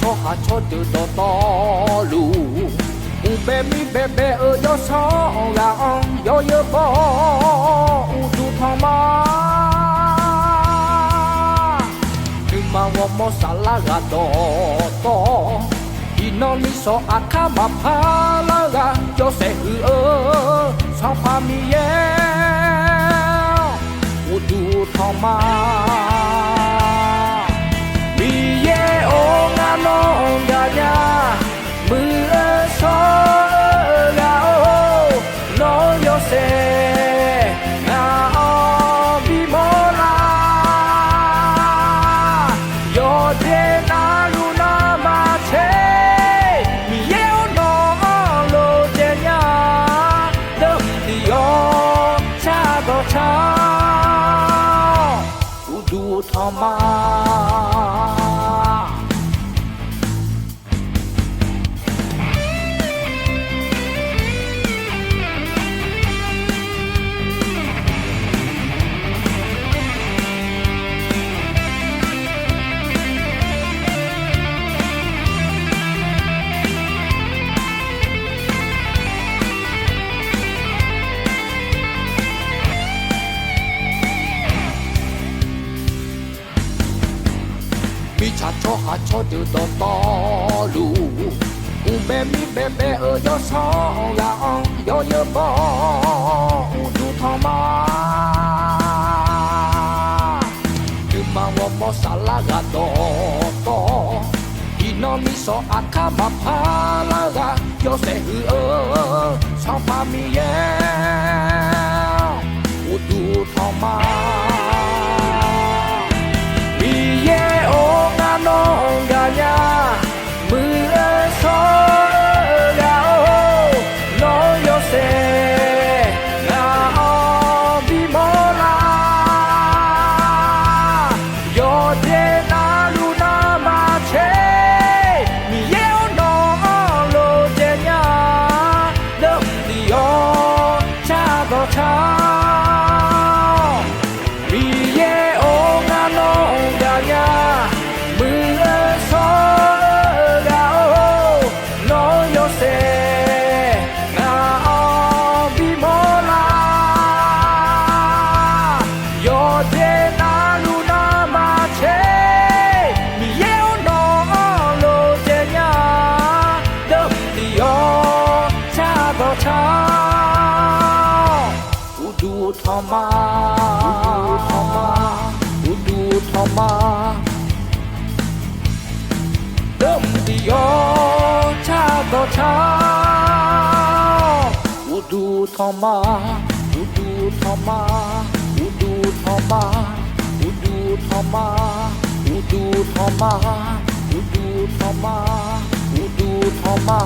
cho hà cho từ to to lù u bé mi bé bé ở gió gió gà on gió gió bó u du thong ma nhưng mà ngọc mò xả lá gà to to khi nó lý so à khá mà phá lá gà cho sẽ hư ơ sao pha mi ye u du thong ma mi ye o ngà nó gà ya mưa gió gà ô nó yo se ngà o bi mo la yo de na lu na ma che mi ye o no lo je nya dum ti yo cha go cha u du tho ma mi cha cho hà cho từ to to lù u bé mi bé bé ở gió gió gà on gió gió bó u du thong ma nhưng mà ngọc mò xả lá gà to to khi nó mi so à khá mà phá lá gà gió sẽ hư ơ sao pha mi ye u du thong ma nó gà ya mưa gió gà ô nó yo se gà o bi mo la yo de na lu na ma che mi ye o no lo je nya dum di yo cha go cha mi ye o nga no gà ya thong ma u du thong ma đâm đi yo cha go cha u du thong ma u du thong ma u du thong ma u du thong ma u du thong ma u du thong ma u du thong ma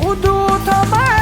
u du thong ma